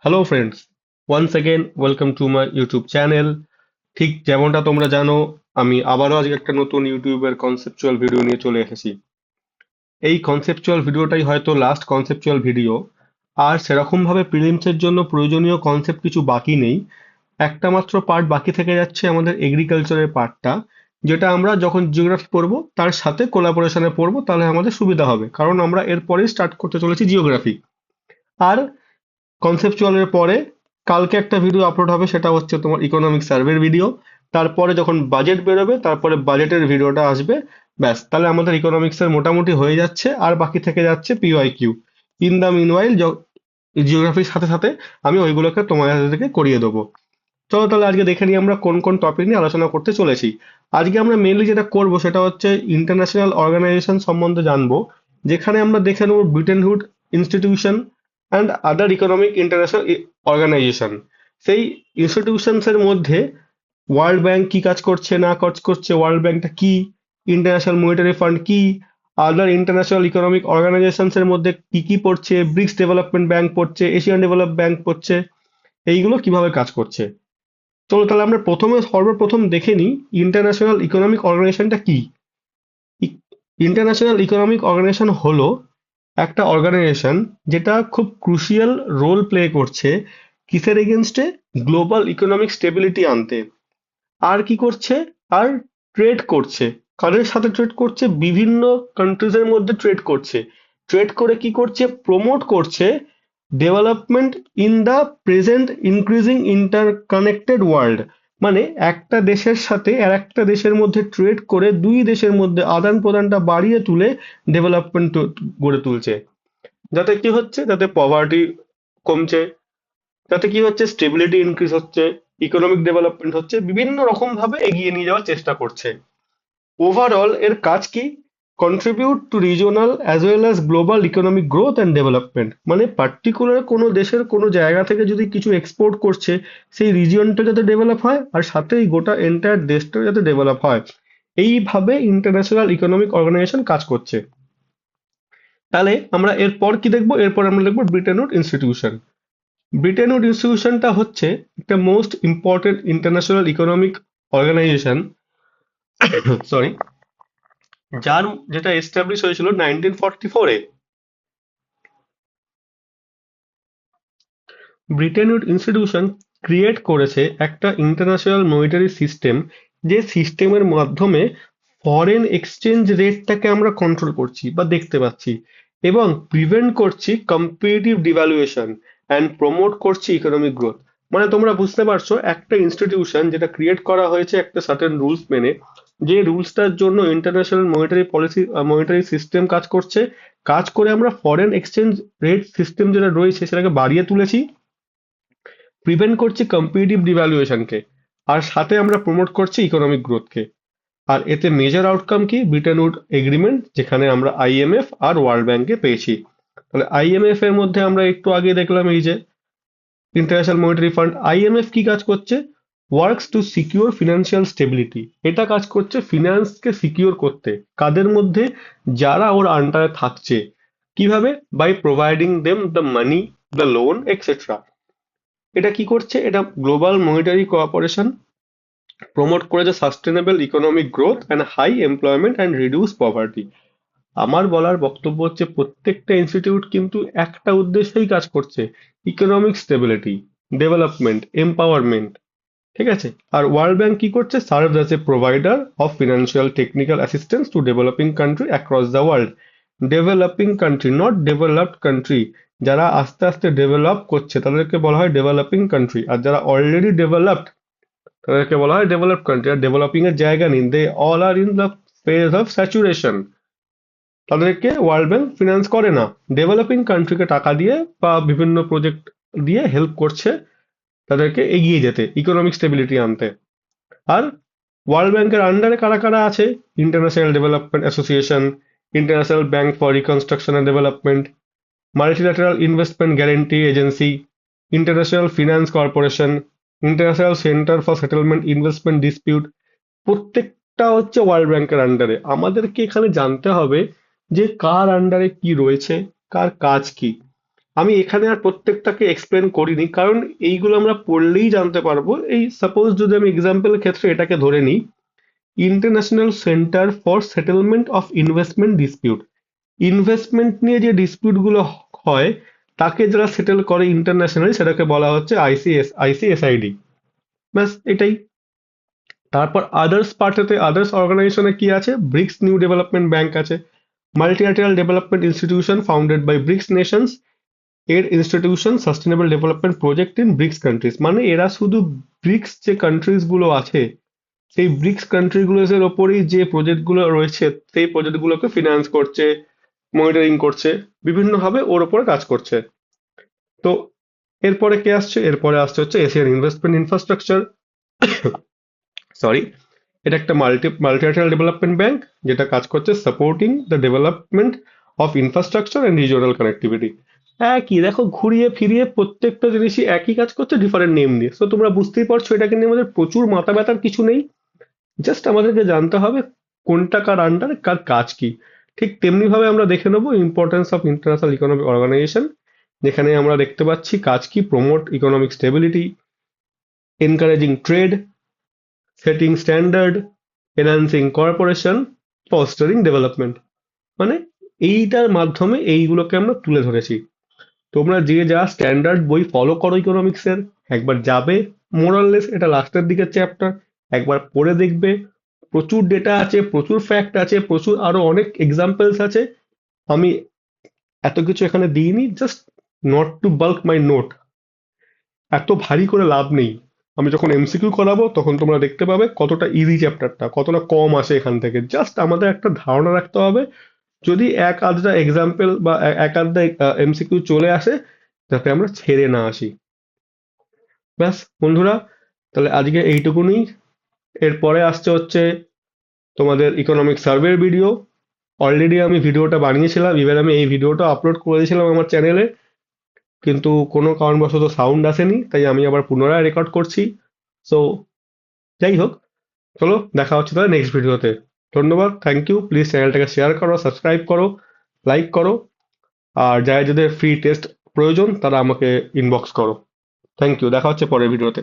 Hello friends, once again welcome to my YouTube channel. ঠিক যেমনটা তোমরা জানো, আমি আবারও আজকে একটা নতুন ইউটিউবের কনসেপচুয়াল ভিডিও নিয়ে চলে এসেছি। এই কনসেপচুয়াল ভিডিওটাই হয়তো লাস্ট কনসেপচুয়াল ভিডিও। আর সেরকমভাবে প্রিলিমসের জন্য প্রয়োজনীয় কনসেপ্ট কিছু বাকি নেই। একটা মাত্র পার্ট বাকি থেকে যাচ্ছে, আমাদের এগ্রিকালচারের পার্টটা, যেটা আমরা যখন জিওগ্রাফি পড়বো তার সাথে কোলাবোরেশনে পড়বো, তাহলে আমাদের সুবিধা হবে, কারণ আমরা এরপরেই স্টার্ট করতে চলেছি জিওগ্রাফি। আর কনসেপচুয়ালের পরে কালকে একটা ভিডিও আপলোড হবে, সেটা হচ্ছে তোমার ইকোনমিক সার্ভের ভিডিও। তারপরে যখন বাজেট বেরোবে, তারপরে বাজেটের ভিডিওটা আসবে। ব্যাস, তাহলে আমাদের ইকোনমিক্সের মোটামুটি হয়ে যাচ্ছে, আর বাকি থেকে যাচ্ছে PYQ. In the meanwhile জিওগ্রাফির সাথে সাথে আমি ওইগুলোকে তোমাদেরকে করিয়ে দেবো। চলো তাহলে আজকে দেখে নিই আমরা কোন কোন টপিক নিয়ে আলোচনা করতে চলেছি। আজকে আমরা মেইনলি যেটা করব সেটা হচ্ছে ইন্টারন্যাশনাল অর্গানাইজেশন সম্বন্ধে জানবো, যেখানে আমরা দেখে নেব Bretton Wood institution and other economic international organisation. সেই ইনস্টিটিউশনস এর মধ্যে ওয়ার্ল্ড ব্যাংক কি কাজ করছে না কাজ করছে, ওয়ার্ল্ড ব্যাংকটা কি, ইন্টারন্যাশনাল মনিটারি ফান্ড কি, আদার ইন্টারন্যাশনাল ইকোনমিক অর্গানাইজেশনস এর মধ্যে কি কি পড়ছে, ব্রিক্স ডেভেলপমেন্ট ব্যাংক পড়ছে, এশিয়ান ডেভেলপ ব্যাংক পড়ছে, এইগুলো কিভাবে কাজ করছে। চলো তাহলে আমরা সর্বপ্রথম দেখে নিই ইন্টারন্যাশনাল ইকোনমিক অর্গানাইজেশনটা কি। ইন্টারন্যাশনাল ইকোনমিক অর্গানাইজেশন হলো একটা অর্গানাইজেশন যেটা খুব ক্রুশিয়াল রোল প্লে করছে কিসের এগেনস্টে, গ্লোবাল ইকোনমিক স্টেবিলিটি আনতে। আর কি করছে, আর ট্রেড করছে। কাদের সাথে ট্রেড করছে? বিভিন্ন কান্ট্রিজের মধ্যে ট্রেড করছে। ট্রেড করে কি করছে? প্রমোট করছে development in the present increasing interconnected world. মানে একটা দেশের সাথে আর একটা দেশের মধ্যে ট্রেড করে দুই দেশের মধ্যে আদান প্রদানটা বাড়িয়ে তুলে ডেভেলপমেন্ট গড়ে তুলছে। যাতে কি হচ্ছে, যাতে পভার্টি কমছে, যাতে কি হচ্ছে, স্টেবিলিটি ইনক্রিজ হচ্ছে, ইকোনমিক ডেভেলপমেন্ট হচ্ছে, বিভিন্ন রকম ভাবে এগিয়ে নিয়ে যাওয়ার চেষ্টা করছে। ওভারঅল এর কাজ কি? Contribute to regional as well as global economic growth and development. মানে পার্টিকুলার কোনো দেশের কোনো জায়গা থেকে যদি কিছু এক্সপোর্ট করছে, সেই রিজিয়নটা যাতে ডেভেলপ হয়, আর সাথে এই গোটা এন্টায়ার দেশটা যাতে ডেভেলপ হয়, এইভাবে ইন্টারন্যাশনাল ইকোনমিক অর্গানাইজেশন কাজ করছে। তাহলে আমরা এরপর কি দেখবো? এরপর আমরা দেখবো Bretton Wood institution. Bretton Wood ইনস্টিটিউশনটা হচ্ছে একটা most important international economic organisation, sorry, যেটা এস্টাবলিশ হয়েছিল 1944-এ। ব্রিটেন উড ইনস্টিটিউশন ক্রিয়েট করেছে একটা ইন্টারন্যাশনাল মনিটারি সিস্টেম, যে সিস্টেমের মাধ্যমে ফরেন এক্সচেঞ্জ রেটটাকে আমরা কন্ট্রোল করছি বা দেখতে পাচ্ছি, এবং প্রিভেন্ট করছি কম্পিটিটিভ ডিভ্যালুয়েশন অ্যান্ড প্রমোট করছি ইকোনমিক গ্রোথ। মানে তোমরা বুঝতে পারছো, একটা ইনস্টিটিউশন যেটা ক্রিয়েট করা হয়েছে একটা সার্টেন রুলস মেনে, যে রুলসটার জন্য ইন্টারন্যাশনাল মনিটারি সিস্টেম কাজ করছে। কাজ করে আমরা ফরেন এক্সচেঞ্জ রেট সিস্টেম যেটা রয়েছে সেটাকে বাড়িয়ে তুলেছি, প্রিভেন্ট করছি কম্পিটিটিভ ডিভ্যালুয়েশনকে, আর সাথে আমরা প্রমোট করছি ইকোনমিক গ্রোথকে। আর এতে মেজর আউটকাম কি? ব্রিটেন উড এগ্রিমেন্ট, যেখানে আমরা আইএমএফ আর ওয়ার্ল্ড ব্যাংকে পেয়েছি। তাহলে আইএমএফ এর মধ্যে আমরা একটু আগে দেখলাম এই যে ইন্টারন্যাশনাল মনিটারি ফান্ড। আইএমএফ কি কাজ করছে? Works to secure financial stability. এটা কাজ করছে ফিনান্সকে সিকিউর করতে। কাদের মধ্যে? যারা ওর আন্ডারে থাকছে। কিভাবে? By providing them the money, the loan, etcetera. এটা কি করছে? এটা গ্লোবাল মনিটারি কোঅপারেশন প্রমোট করেছে, sustainable economic growth and high employment and reduce poverty. আমার বলার বক্তব্য হচ্ছে, প্রত্যেকটা ইনস্টিটিউট কিন্তু একটা উদ্দেশ্যেই কাজ করছে, ইকোনমিক স্টেবিলিটি, ডেভেলপমেন্ট, এম্পাওয়ারমেন্ট। ঠিক আছে? আর ওয়ার্ল্ড ব্যাংক কি করছে? Serve as a provider of financial technical assistance two developing country across the world. Developing country, not developed country. যারা আস্তে আস্তে ডেভেলপ করছে তাদেরকে বলা হয় ডেভেলপিং কান্ট্রি, আর যারা অলরেডি ডেভেলপড তাদেরকে বলা হয় ডেভেলপড কান্ট্রি। আর ডেভেলপিং এর জায়গা নেই, they all are in the phase of saturation. তাদেরকে ওয়ার্ল্ড ব্যাংক ফিনান্স করে না। ডেভেলপিং কান্ট্রিকে টাকা দিয়ে বা বিভিন্ন প্রজেক্ট দিয়ে হেল্প করছে তাদেরকে এগিয়ে যেতে, ইকোনমিক স্টেবিলিটি আনতে। আর ওয়ার্ল্ড ব্যাংকের আন্ডারে কারা কারা আছে? International development association, international bank for reconstruction and development, multilateral investment guarantee agency, international finance corporation, international centre for settlement investment dispute. প্রত্যেকটা হচ্ছে ওয়ার্ল্ড ব্যাংকের আন্ডারে। আমাদেরকে এখানে জানতে হবে যে কার আন্ডারে কি রয়েছে, কার কাজ কি। আমি এখানে আর প্রত্যেকটাকে এক্সপ্লেন করিনি, কারণ এইগুলো আমরা পড়লেই জানতে পারবো। এই সাপোজ যদি আমি এক্সাম্পলের ক্ষেত্রে এটাকে ধরে নিই, international centre for settlement of investment dispute, investment নিয়ে যে ডিসপিউট গুলো হয় তাকে যারা সেটেল করে ইন্টারন্যাশনালি সেটাকে বলা হচ্ছে আইসিএসআইডি। ব্যাস এটাই। তারপর আদার্স পার্টেতে, আদার্স অর্গানাইজেশনে কি আছে, ব্রিক্স নিউ ডেভেলপমেন্ট ব্যাংক আছে, multilateral development institution founded by BRICS nations, এর institution sustainable development project in BRICS countries. মানে এরা শুধু ব্রিক্স যে কান্ট্রিজ গুলো আছে সেই ব্রিক্স কান্ট্রি গুলোর ওপরেই যে প্রজেক্ট গুলো রয়েছে সেই প্রজেক্ট গুলোকে ফিনান্স করছে, মনিটরিং করছে, বিভিন্নভাবে ওর ওপরে কাজ করছে। তো এরপরে কে আসছে, এরপরে আসছে হচ্ছে এশিয়ান ইনভেস্টমেন্ট ইনফ্রাস্ট্রাকচার, সরি, এটা একটা মাল্টিল্যাটারাল ডেভেলপমেন্ট ব্যাংক যেটা কাজ করছে supporting the development of infrastructure and regional connectivity. একই, দেখো ঘুরিয়ে ফিরিয়ে প্রত্যেকটা জিনিসই একই কাজ করছে ডিফারেন্ট নেম দিয়ে। তো তোমরা বুঝতেই পারছো এটাকে নিয়ে আমাদের প্রচুর মাথা ব্যথার কিছু নেই, জাস্ট আমাদেরকে জানতে হবে কোনটা কার আন্ডারে কার কাজ কি। ঠিক তেমনি ভাবে আমরা দেখে নেবো importance of international economic organization, যেখানে আমরা দেখতে পাচ্ছি কাজ কি, promote economic stability, encouraging trade, setting standard, enhancing corporation, fostering development. মানে এইটার মাধ্যমে এইগুলোকে আমরা তুলে ধরেছি। তোমরা যে যা স্ট্যান্ডার্ড বই ফলো করো ইকোনমিক্সের, একবার যাবে, মোরাললেস এটা লাস্টের দিকের চ্যাপ্টার, একবার পড়ে দেখবে। প্রচুর ডেটা আছে, প্রচুর ফ্যাক্ট আছে, প্রচুর আরো অনেক এক্সাম্পলস আছে। আমি এত কিছু এখানে দিইনি, just not to bulk my note, এত ভারী করে লাভ নেই। আমি যখন এমসিকিউ করাবো তখন তোমরা দেখতে পাবে কতটা ইজি চ্যাপ্টারটা, কতটা কম আসে এখান থেকে। জাস্ট আমাদের একটা ধারণা রাখতে হবে, যদি এক আধটা এক্সাম্পল বা এক আধটা এমসিকিউ চলে আসে যাতে আমরা ছেড়ে না আসি। ব্যাস বন্ধুরা, তাহলে আজকে এইটুকুনি। এরপরে আসছে হচ্ছে তোমাদের ইকোনমিক সার্ভের ভিডিও। অলরেডি আমি ভিডিওটা বানিয়েছিলাম, এবার আমি এই ভিডিওটা আপলোড করে দিয়েছিলাম আমার চ্যানেলে, কিন্তু কোনো কারণবশত সাউন্ড আসেনি, তাই আমি আবার পুনরায় রেকর্ড করছি। সো যাই হোক, চলো দেখা হচ্ছে তাহলে নেক্সট ভিডিওতে। ধন্যবাদ, থ্যাংক ইউ। প্লিজ চ্যানেলটাকে শেয়ার করো, সাবস্ক্রাইব করো, লাইক করো, আর যাদের যাদের ফ্রি টেস্ট প্রয়োজন তারা আমাকে ইনবক্স করো। থ্যাংক ইউ, দেখা হচ্ছে পরের ভিডিওতে।